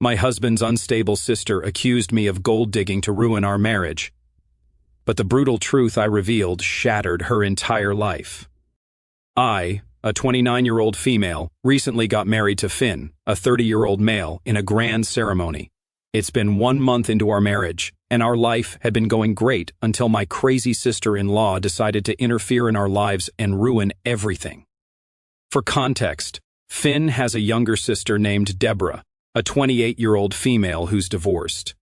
My husband's unstable sister accused me of gold digging to ruin our marriage. But the brutal truth I revealed shattered her entire life. I, a 29-year-old female, recently got married to Finn, a 30-year-old male, in a grand ceremony. It's been 1 month into our marriage, and our life had been going great until my crazy sister-in-law decided to interfere in our lives and ruin everything. For context, Finn has a younger sister named Deborah, a 28-year-old female who's divorced.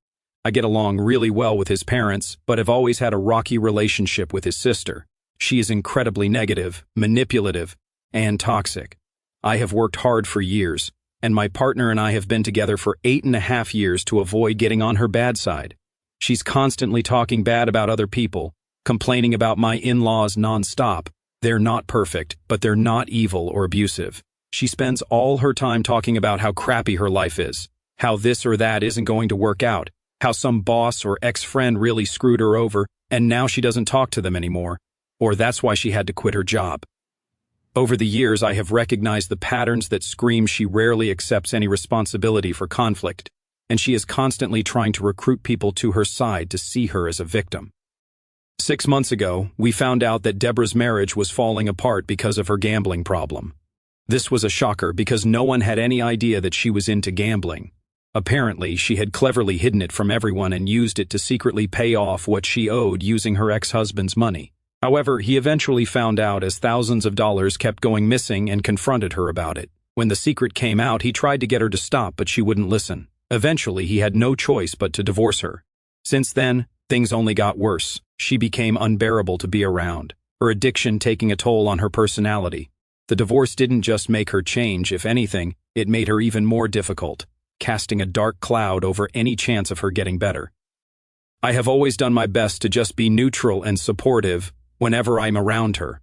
I get along really well with his parents, but have always had a rocky relationship with his sister. She is incredibly negative, manipulative, and toxic. I have worked hard for years, and my partner and I have been together for 8.5 years to avoid getting on her bad side. She's constantly talking bad about other people, complaining about my in-laws nonstop. They're not perfect, but they're not evil or abusive. She spends all her time talking about how crappy her life is, how this or that isn't going to work out, how some boss or ex-friend really screwed her over, and now she doesn't talk to them anymore, or that's why she had to quit her job. Over the years, I have recognized the patterns that scream she rarely accepts any responsibility for conflict, and she is constantly trying to recruit people to her side to see her as a victim. 6 months ago, we found out that Deborah's marriage was falling apart because of her gambling problem. This was a shocker because no one had any idea that she was into gambling. Apparently, she had cleverly hidden it from everyone and used it to secretly pay off what she owed using her ex-husband's money. However, he eventually found out as thousands of dollars kept going missing and confronted her about it. When the secret came out, he tried to get her to stop, but she wouldn't listen. Eventually, he had no choice but to divorce her. Since then, things only got worse. She became unbearable to be around, her addiction taking a toll on her personality. The divorce didn't just make her change, if anything, it made her even more difficult, casting a dark cloud over any chance of her getting better. I have always done my best to just be neutral and supportive whenever I'm around her,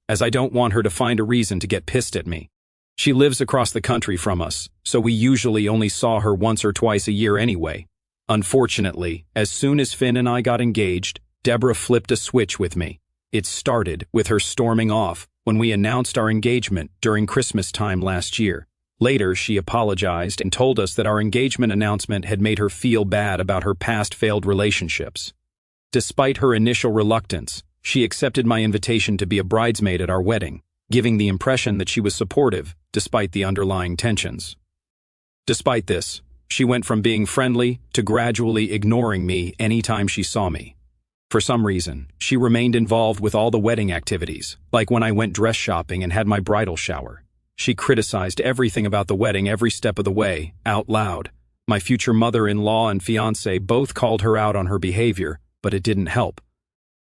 as I don't want her to find a reason to get pissed at me. She lives across the country from us, so we usually only saw her once or twice a year anyway. Unfortunately, as soon as Finn and I got engaged, Deborah flipped a switch with me. It started with her storming off when we announced our engagement during Christmas time last year. Later, she apologized and told us that our engagement announcement had made her feel bad about her past failed relationships. Despite her initial reluctance, she accepted my invitation to be a bridesmaid at our wedding, giving the impression that she was supportive despite the underlying tensions. Despite this, she went from being friendly to gradually ignoring me anytime she saw me. For some reason, she remained involved with all the wedding activities, like when I went dress shopping and had my bridal shower. She criticized everything about the wedding every step of the way, out loud. My future mother-in-law and fiancé both called her out on her behavior, but it didn't help.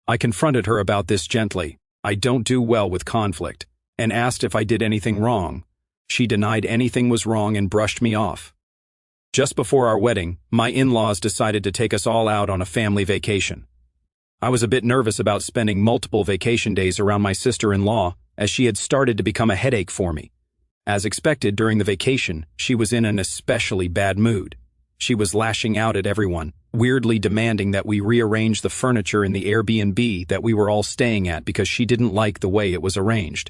I confronted her about this gently. I don't do well with conflict, and asked if I did anything wrong. She denied anything was wrong and brushed me off. Just before our wedding, my in-laws decided to take us all out on a family vacation. I was a bit nervous about spending multiple vacation days around my sister-in-law, as she had started to become a headache for me. As expected during the vacation, she was in an especially bad mood. She was lashing out at everyone, weirdly demanding that we rearrange the furniture in the Airbnb that we were all staying at because she didn't like the way it was arranged.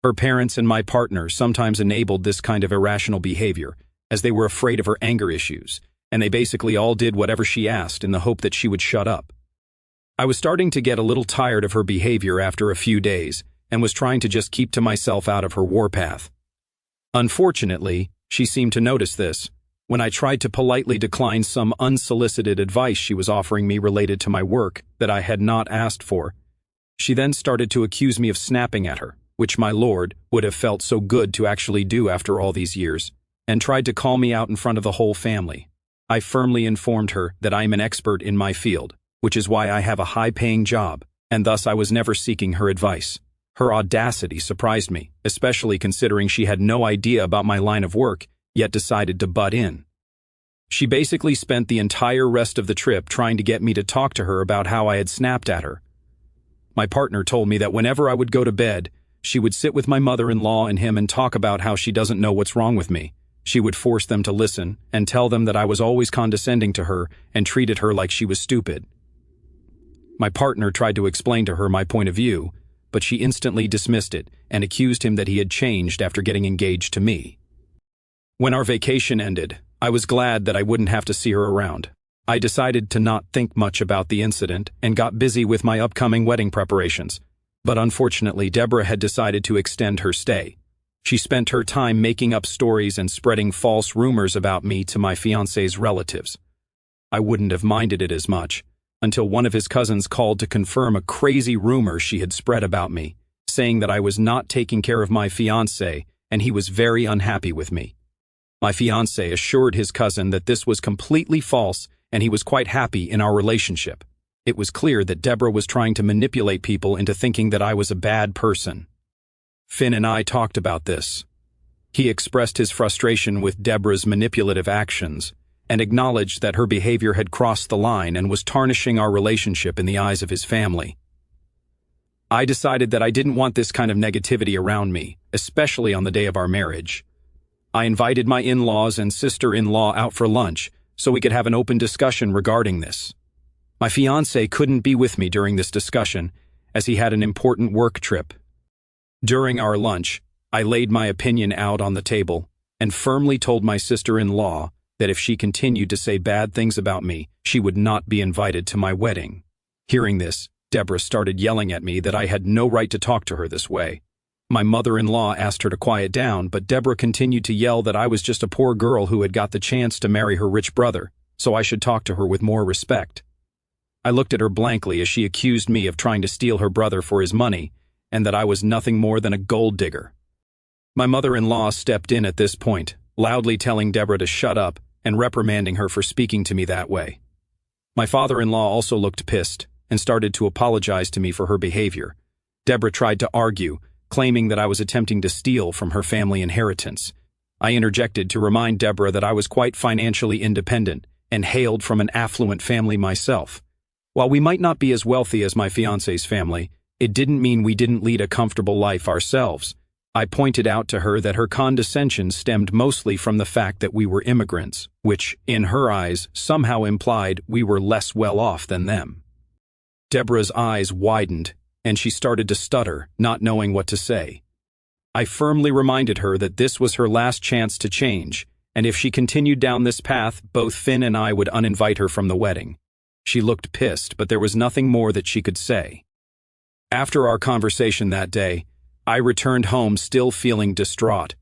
Her parents and my partner sometimes enabled this kind of irrational behavior, as they were afraid of her anger issues, and they basically all did whatever she asked in the hope that she would shut up. I was starting to get a little tired of her behavior after a few days, and was trying to just keep to myself out of her warpath. Unfortunately, she seemed to notice this. When I tried to politely decline some unsolicited advice she was offering me related to my work that I had not asked for, she then started to accuse me of snapping at her, which my lord would have felt so good to actually do after all these years, and tried to call me out in front of the whole family. I firmly informed her that I am an expert in my field, which is why I have a high-paying job, and thus I was never seeking her advice. Her audacity surprised me, especially considering she had no idea about my line of work, yet decided to butt in. She basically spent the entire rest of the trip trying to get me to talk to her about how I had snapped at her. My partner told me that whenever I would go to bed, she would sit with my mother-in-law and him and talk about how she doesn't know what's wrong with me. She would force them to listen and tell them that I was always condescending to her and treated her like she was stupid. My partner tried to explain to her my point of view, but she instantly dismissed it and accused him that he had changed after getting engaged to me. When our vacation ended, I was glad that I wouldn't have to see her around. I decided to not think much about the incident and got busy with my upcoming wedding preparations. But unfortunately, Deborah had decided to extend her stay. She spent her time making up stories and spreading false rumors about me to my fiancé's relatives. I wouldn't have minded it as much, until one of his cousins called to confirm a crazy rumor she had spread about me, saying that I was not taking care of my fiancé and he was very unhappy with me. My fiancé assured his cousin that this was completely false and he was quite happy in our relationship. It was clear that Deborah was trying to manipulate people into thinking that I was a bad person. Finn and I talked about this. He expressed his frustration with Deborah's manipulative actions and acknowledged that her behavior had crossed the line and was tarnishing our relationship in the eyes of his family. I decided that I didn't want this kind of negativity around me, especially on the day of our marriage. I invited my in-laws and sister-in-law out for lunch so we could have an open discussion regarding this. My fiancé couldn't be with me during this discussion as he had an important work trip. During our lunch, I laid my opinion out on the table and firmly told my sister-in-law that if she continued to say bad things about me, she would not be invited to my wedding. Hearing this, Deborah started yelling at me that I had no right to talk to her this way. My mother-in-law asked her to quiet down, but Deborah continued to yell that I was just a poor girl who had got the chance to marry her rich brother, so I should talk to her with more respect. I looked at her blankly as she accused me of trying to steal her brother for his money, and that I was nothing more than a gold digger. My mother-in-law stepped in at this point, loudly telling Deborah to shut up and reprimanding her for speaking to me that way. My father-in-law also looked pissed and started to apologize to me for her behavior. Deborah tried to argue, claiming that I was attempting to steal from her family inheritance. I interjected to remind Deborah that I was quite financially independent and hailed from an affluent family myself. While we might not be as wealthy as my fiancé's family, it didn't mean we didn't lead a comfortable life ourselves. I pointed out to her that her condescension stemmed mostly from the fact that we were immigrants, which, in her eyes, somehow implied we were less well off than them. Deborah's eyes widened, and she started to stutter, not knowing what to say. I firmly reminded her that this was her last chance to change, and if she continued down this path, both Finn and I would uninvite her from the wedding. She looked pissed, but there was nothing more that she could say. After our conversation that day, I returned home still feeling distraught.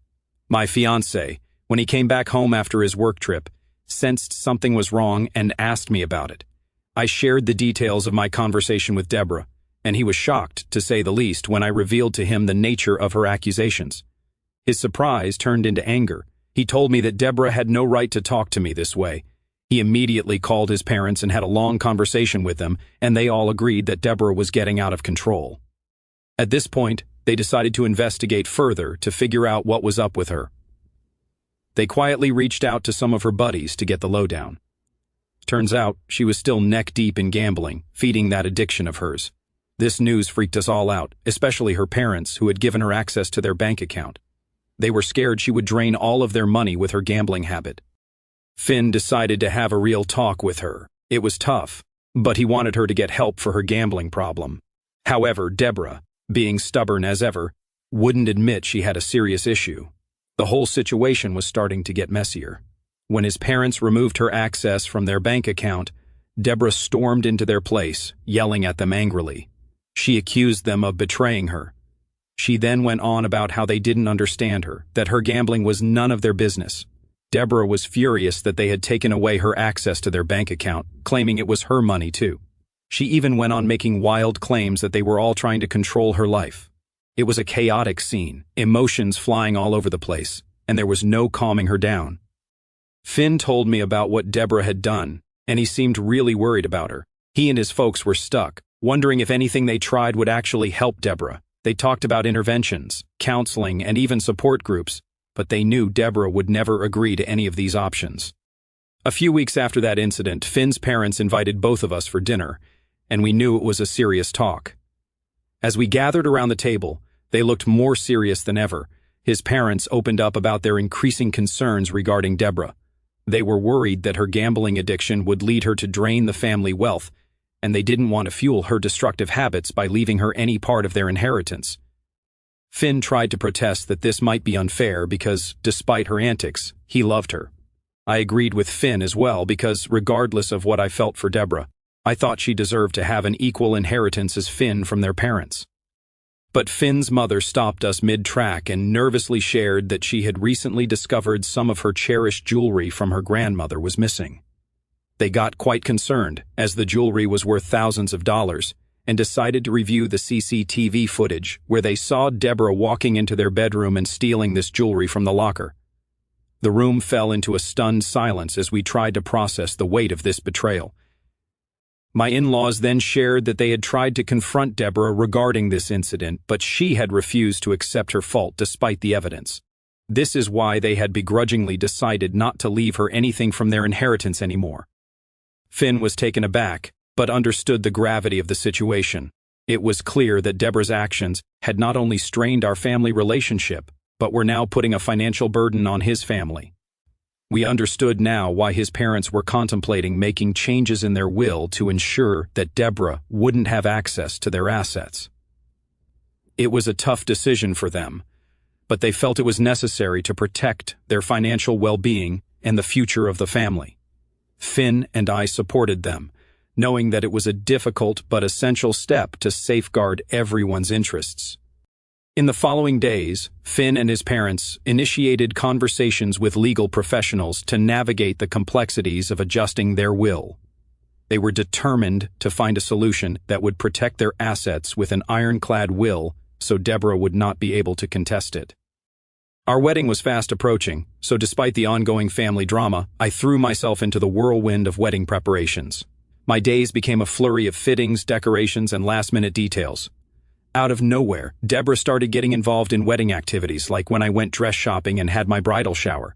My fiancé, when he came back home after his work trip, sensed something was wrong and asked me about it. I shared the details of my conversation with Deborah, and he was shocked, to say the least, when I revealed to him the nature of her accusations. His surprise turned into anger. He told me that Deborah had no right to talk to me this way. He immediately called his parents and had a long conversation with them, and they all agreed that Deborah was getting out of control. At this point, they decided to investigate further to figure out what was up with her. They quietly reached out to some of her buddies to get the lowdown. Turns out, she was still neck-deep in gambling, feeding that addiction of hers. This news freaked us all out, especially her parents, who had given her access to their bank account. They were scared she would drain all of their money with her gambling habit. Finn decided to have a real talk with her. It was tough, but he wanted her to get help for her gambling problem. However, Deborah, being stubborn as ever, wouldn't admit she had a serious issue. The whole situation was starting to get messier. When his parents removed her access from their bank account, Deborah stormed into their place, yelling at them angrily. She accused them of betraying her. She then went on about how they didn't understand her, that her gambling was none of their business. Deborah was furious that they had taken away her access to their bank account, claiming it was her money too. She even went on making wild claims that they were all trying to control her life. It was a chaotic scene, emotions flying all over the place, and there was no calming her down. Finn told me about what Deborah had done, and he seemed really worried about her. He and his folks were stuck, wondering if anything they tried would actually help Deborah. They talked about interventions, counseling, and even support groups, but they knew Deborah would never agree to any of these options. A few weeks after that incident, Finn's parents invited both of us for dinner, and we knew it was a serious talk. As we gathered around the table, they looked more serious than ever. His parents opened up about their increasing concerns regarding Deborah. They were worried that her gambling addiction would lead her to drain the family wealth, and they didn't want to fuel her destructive habits by leaving her any part of their inheritance. Finn tried to protest that this might be unfair because, despite her antics, he loved her. I agreed with Finn as well because, regardless of what I felt for Deborah, I thought she deserved to have an equal inheritance as Finn from their parents. But Finn's mother stopped us mid-track and nervously shared that she had recently discovered some of her cherished jewelry from her grandmother was missing. They got quite concerned, as the jewelry was worth thousands of dollars, and decided to review the CCTV footage where they saw Deborah walking into their bedroom and stealing this jewelry from the locker. The room fell into a stunned silence as we tried to process the weight of this betrayal. My in-laws then shared that they had tried to confront Deborah regarding this incident, but she had refused to accept her fault despite the evidence. This is why they had begrudgingly decided not to leave her anything from their inheritance anymore. Finn was taken aback, but understood the gravity of the situation. It was clear that Deborah's actions had not only strained our family relationship, but were now putting a financial burden on his family. We understood now why his parents were contemplating making changes in their will to ensure that Deborah wouldn't have access to their assets. It was a tough decision for them, but they felt it was necessary to protect their financial well-being and the future of the family. Finn and I supported them, knowing that it was a difficult but essential step to safeguard everyone's interests. In the following days, Finn and his parents initiated conversations with legal professionals to navigate the complexities of adjusting their will. They were determined to find a solution that would protect their assets with an ironclad will so Deborah would not be able to contest it. Our wedding was fast approaching, so despite the ongoing family drama, I threw myself into the whirlwind of wedding preparations. My days became a flurry of fittings, decorations, and last-minute details. Out of nowhere, Deborah started getting involved in wedding activities, like when I went dress shopping and had my bridal shower.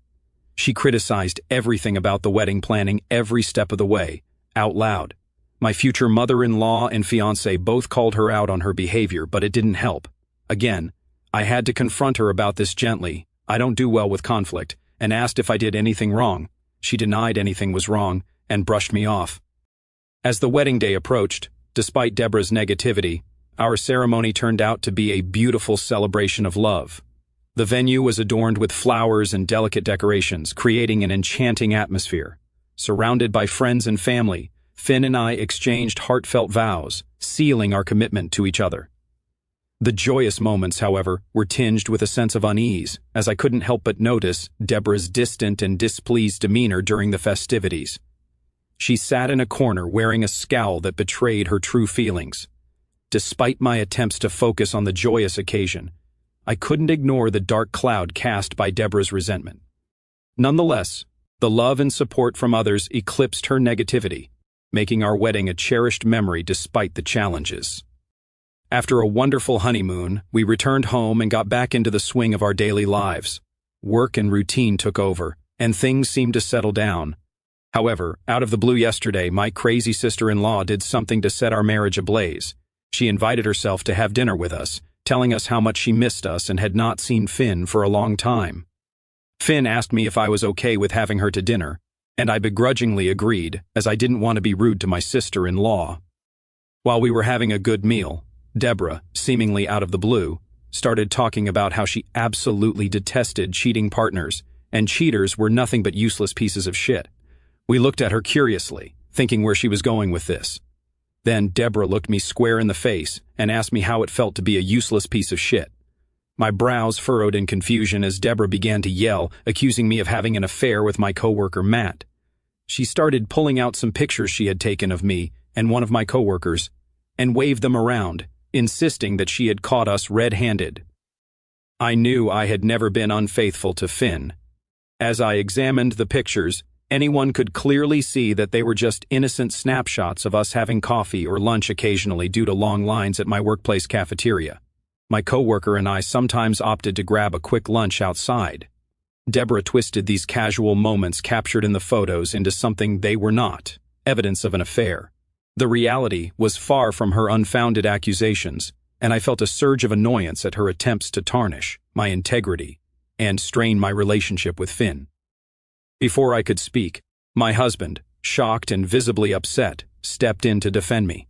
She criticized everything about the wedding planning every step of the way, out loud. My future mother-in-law and fiancé both called her out on her behavior, but it didn't help. Again, I had to confront her about this gently. I don't do well with conflict, and asked if I did anything wrong. She denied anything was wrong and brushed me off. As the wedding day approached, despite Deborah's negativity, our ceremony turned out to be a beautiful celebration of love. The venue was adorned with flowers and delicate decorations, creating an enchanting atmosphere. Surrounded by friends and family, Finn and I exchanged heartfelt vows, sealing our commitment to each other. The joyous moments, however, were tinged with a sense of unease, as I couldn't help but notice Deborah's distant and displeased demeanor during the festivities. She sat in a corner wearing a scowl that betrayed her true feelings. Despite my attempts to focus on the joyous occasion, I couldn't ignore the dark cloud cast by Deborah's resentment. Nonetheless, the love and support from others eclipsed her negativity, making our wedding a cherished memory despite the challenges. After a wonderful honeymoon, we returned home and got back into the swing of our daily lives. Work and routine took over, and things seemed to settle down. However, out of the blue yesterday, my crazy sister-in-law did something to set our marriage ablaze. She invited herself to have dinner with us, telling us how much she missed us and had not seen Finn for a long time. Finn asked me if I was okay with having her to dinner, and I begrudgingly agreed, as I didn't want to be rude to my sister-in-law. While we were having a good meal, Deborah, seemingly out of the blue, started talking about how she absolutely detested cheating partners, and cheaters were nothing but useless pieces of shit. We looked at her curiously, thinking where she was going with this. Then Deborah looked me square in the face and asked me how it felt to be a useless piece of shit. My brows furrowed in confusion as Deborah began to yell, accusing me of having an affair with my coworker Matt. She started pulling out some pictures she had taken of me and one of my coworkers, and waved them around, insisting that she had caught us red-handed. I knew I had never been unfaithful to Finn. As I examined the pictures, anyone could clearly see that they were just innocent snapshots of us having coffee or lunch occasionally due to long lines at my workplace cafeteria. My coworker and I sometimes opted to grab a quick lunch outside. Deborah twisted these casual moments captured in the photos into something they were not, evidence of an affair. The reality was far from her unfounded accusations, and I felt a surge of annoyance at her attempts to tarnish my integrity and strain my relationship with Finn. Before I could speak, my husband, shocked and visibly upset, stepped in to defend me.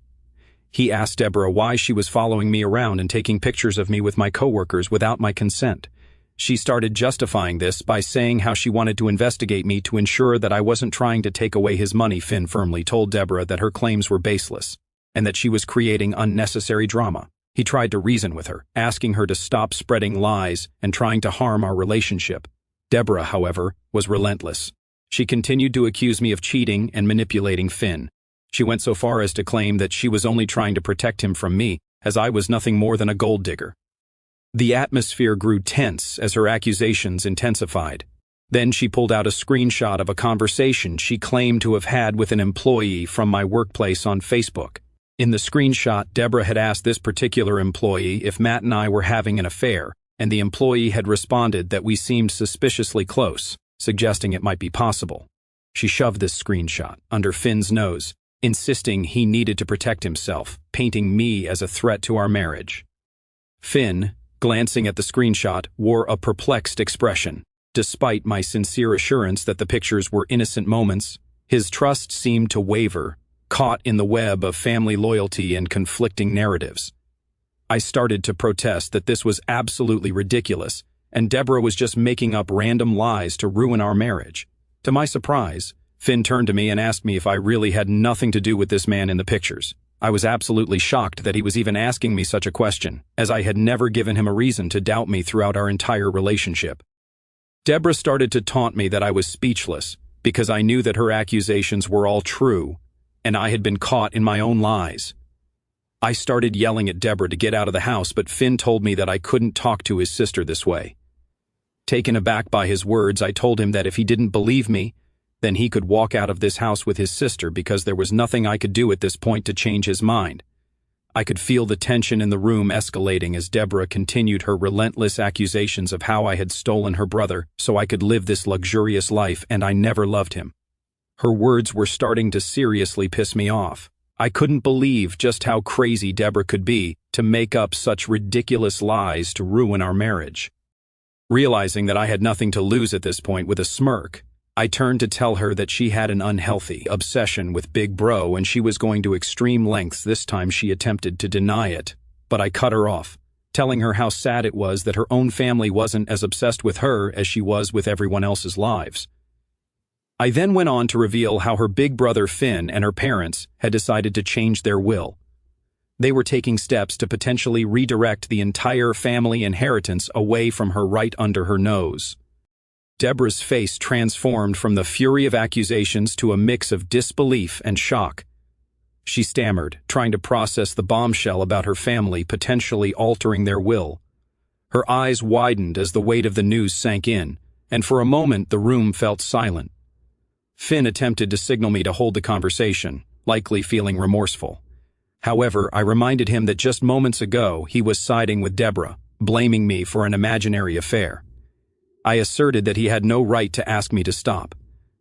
He asked Deborah why she was following me around and taking pictures of me with my coworkers without my consent. She started justifying this by saying how she wanted to investigate me to ensure that I wasn't trying to take away his money. Finn firmly told Deborah that her claims were baseless and that she was creating unnecessary drama. He tried to reason with her, asking her to stop spreading lies and trying to harm our relationship. Deborah, however, was relentless. She continued to accuse me of cheating and manipulating Finn. She went so far as to claim that she was only trying to protect him from me, as I was nothing more than a gold digger. The atmosphere grew tense as her accusations intensified. Then she pulled out a screenshot of a conversation she claimed to have had with an employee from my workplace on Facebook. In the screenshot, Deborah had asked this particular employee if Matt and I were having an affair, and the employee had responded that we seemed suspiciously close, suggesting it might be possible. She shoved this screenshot under Finn's nose, insisting he needed to protect himself, painting me as a threat to our marriage. Finn, glancing at the screenshot, wore a perplexed expression. Despite my sincere assurance that the pictures were innocent moments, his trust seemed to waver, caught in the web of family loyalty and conflicting narratives. I started to protest that this was absolutely ridiculous, and Deborah was just making up random lies to ruin our marriage. To my surprise, Finn turned to me and asked me if I really had nothing to do with this man in the pictures. I was absolutely shocked that he was even asking me such a question, as I had never given him a reason to doubt me throughout our entire relationship. Deborah started to taunt me that I was speechless, because I knew that her accusations were all true, and I had been caught in my own lies. I started yelling at Deborah to get out of the house, but Finn told me that I couldn't talk to his sister this way. Taken aback by his words, I told him that if he didn't believe me, then he could walk out of this house with his sister because there was nothing I could do at this point to change his mind. I could feel the tension in the room escalating as Deborah continued her relentless accusations of how I had stolen her brother so I could live this luxurious life and I never loved him. Her words were starting to seriously piss me off. I couldn't believe just how crazy Deborah could be to make up such ridiculous lies to ruin our marriage. Realizing that I had nothing to lose at this point, with a smirk, I turned to tell her that she had an unhealthy obsession with Big Bro and she was going to extreme lengths. This time she attempted to deny it, but I cut her off, telling her how sad it was that her own family wasn't as obsessed with her as she was with everyone else's lives. I then went on to reveal how her big brother Finn and her parents had decided to change their will. They were taking steps to potentially redirect the entire family inheritance away from her right under her nose. Deborah's face transformed from the fury of accusations to a mix of disbelief and shock. She stammered, trying to process the bombshell about her family potentially altering their will. Her eyes widened as the weight of the news sank in, and for a moment the room felt silent. Finn attempted to signal me to hold the conversation, likely feeling remorseful. However, I reminded him that just moments ago he was siding with Deborah, blaming me for an imaginary affair. I asserted that he had no right to ask me to stop.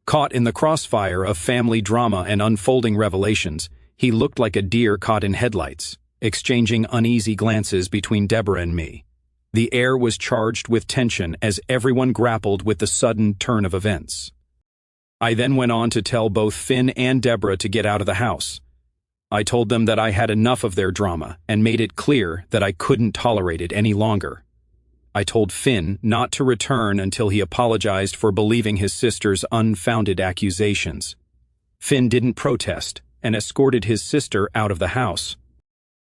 Caught in the crossfire of family drama and unfolding revelations, he looked like a deer caught in headlights, exchanging uneasy glances between Deborah and me. The air was charged with tension as everyone grappled with the sudden turn of events. I then went on to tell both Finn and Deborah to get out of the house. I told them that I had enough of their drama and made it clear that I couldn't tolerate it any longer. I told Finn not to return until he apologized for believing his sister's unfounded accusations. Finn didn't protest and escorted his sister out of the house.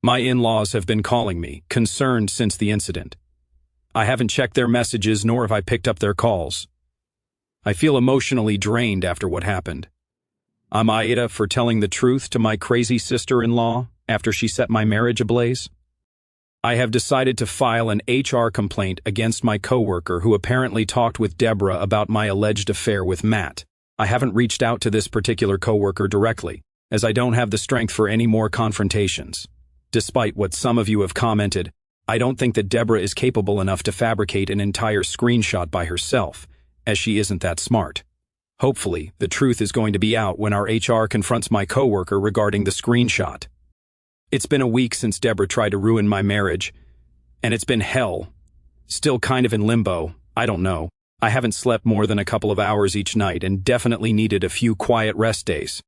My in-laws have been calling me, concerned since the incident. I haven't checked their messages nor have I picked up their calls. I feel emotionally drained after what happened. Am I it for telling the truth to my crazy sister-in-law after she set my marriage ablaze? I have decided to file an HR complaint against my coworker who apparently talked with Deborah about my alleged affair with Matt. I haven't reached out to this particular coworker directly, as I don't have the strength for any more confrontations. Despite what some of you have commented, I don't think that Deborah is capable enough to fabricate an entire screenshot by herself, as she isn't that smart. Hopefully, the truth is going to be out when our HR confronts my coworker regarding the screenshot. It's been a week since Deborah tried to ruin my marriage, and it's been hell. Still kind of in limbo, I don't know. I haven't slept more than a couple of hours each night and definitely needed a few quiet rest days.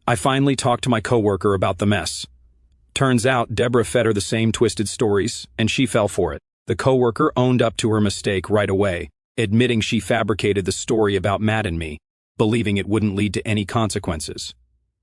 I finally talked to my coworker about the mess. Turns out Deborah fed her the same twisted stories, and she fell for it. The coworker owned up to her mistake right away, admitting she fabricated the story about Matt and me, believing it wouldn't lead to any consequences.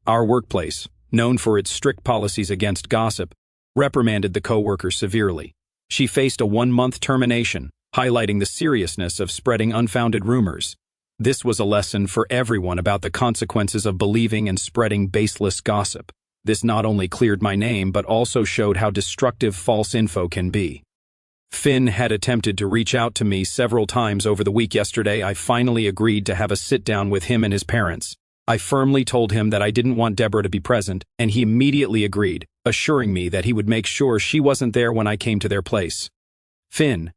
Our workplace, known for its strict policies against gossip, reprimanded the coworker severely. She faced a 1-month termination, highlighting the seriousness of spreading unfounded rumors. This was a lesson for everyone about the consequences of believing and spreading baseless gossip. This not only cleared my name but also showed how destructive false info can be. Finn had attempted to reach out to me several times over the week. Yesterday, I finally agreed to have a sit-down with him and his parents. I firmly told him that I didn't want Deborah to be present, and he immediately agreed, assuring me that he would make sure she wasn't there when I came to their place. Finn,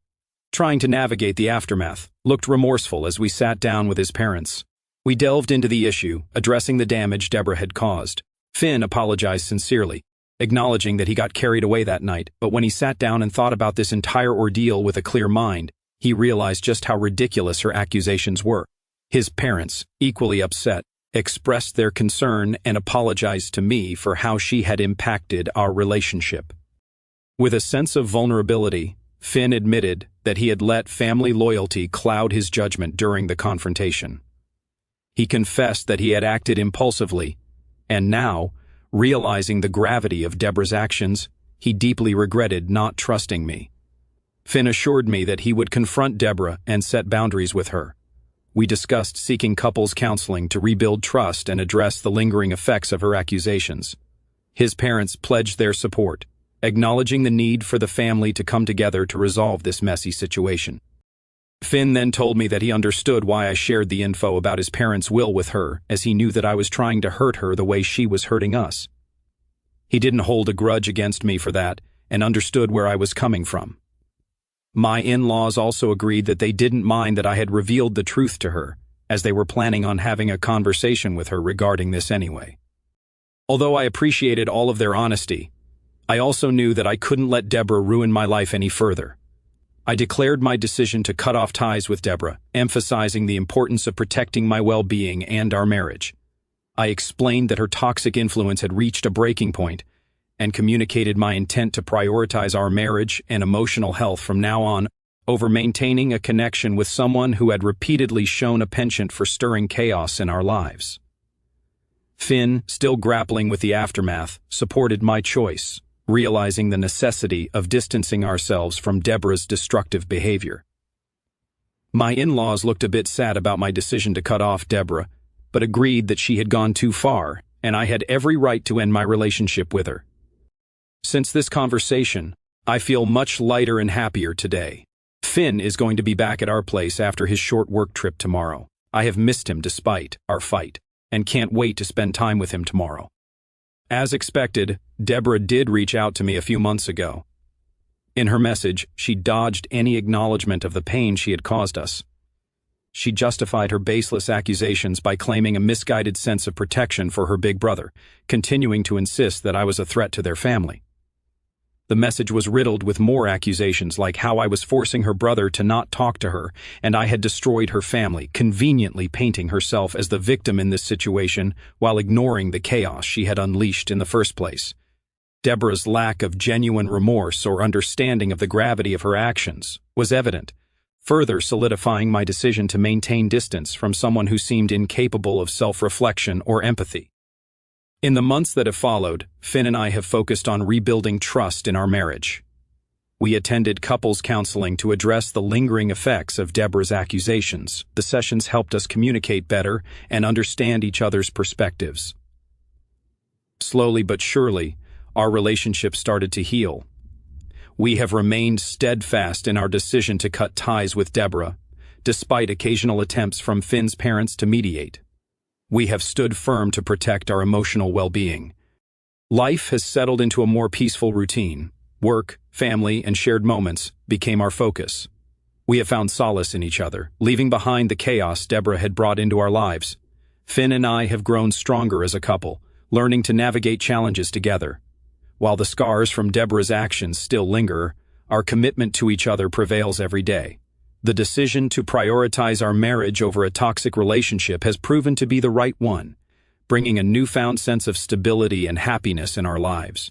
trying to navigate the aftermath, looked remorseful as we sat down with his parents. We delved into the issue, addressing the damage Deborah had caused. Finn apologized sincerely, acknowledging that he got carried away that night, but when he sat down and thought about this entire ordeal with a clear mind, he realized just how ridiculous her accusations were. His parents, equally upset, expressed their concern and apologized to me for how she had impacted our relationship. With a sense of vulnerability, Finn admitted that he had let family loyalty cloud his judgment during the confrontation. He confessed that he had acted impulsively, and now, realizing the gravity of Deborah's actions, he deeply regretted not trusting me. Finn assured me that he would confront Deborah and set boundaries with her. We discussed seeking couples counseling to rebuild trust and address the lingering effects of her accusations. His parents pledged their support, acknowledging the need for the family to come together to resolve this messy situation. Finn then told me that he understood why I shared the info about his parents' will with her, as he knew that I was trying to hurt her the way she was hurting us. He didn't hold a grudge against me for that, and understood where I was coming from. My in-laws also agreed that they didn't mind that I had revealed the truth to her, as they were planning on having a conversation with her regarding this anyway. Although I appreciated all of their honesty, I also knew that I couldn't let Deborah ruin my life any further. I declared my decision to cut off ties with Deborah, emphasizing the importance of protecting my well-being and our marriage. I explained that her toxic influence had reached a breaking point, and communicated my intent to prioritize our marriage and emotional health from now on over maintaining a connection with someone who had repeatedly shown a penchant for stirring chaos in our lives. Finn, still grappling with the aftermath, supported my choice, realizing the necessity of distancing ourselves from Deborah's destructive behavior. My in-laws looked a bit sad about my decision to cut off Deborah, but agreed that she had gone too far, and I had every right to end my relationship with her. Since this conversation, I feel much lighter and happier today. Finn is going to be back at our place after his short work trip tomorrow. I have missed him despite our fight, and can't wait to spend time with him tomorrow. As expected, Deborah did reach out to me a few months ago. In her message, she dodged any acknowledgement of the pain she had caused us. She justified her baseless accusations by claiming a misguided sense of protection for her big brother, continuing to insist that I was a threat to their family. The message was riddled with more accusations like how I was forcing her brother to not talk to her and I had destroyed her family, conveniently painting herself as the victim in this situation while ignoring the chaos she had unleashed in the first place. Deborah's lack of genuine remorse or understanding of the gravity of her actions was evident, further solidifying my decision to maintain distance from someone who seemed incapable of self-reflection or empathy. In the months that have followed, Finn and I have focused on rebuilding trust in our marriage. We attended couples counseling to address the lingering effects of Deborah's accusations. The sessions helped us communicate better and understand each other's perspectives. Slowly but surely, our relationship started to heal. We have remained steadfast in our decision to cut ties with Deborah, despite occasional attempts from Finn's parents to mediate. We have stood firm to protect our emotional well-being. Life has settled into a more peaceful routine. Work, family, and shared moments became our focus. We have found solace in each other, leaving behind the chaos Deborah had brought into our lives. Finn and I have grown stronger as a couple, learning to navigate challenges together. While the scars from Deborah's actions still linger, our commitment to each other prevails every day. The decision to prioritize our marriage over a toxic relationship has proven to be the right one, bringing a newfound sense of stability and happiness in our lives.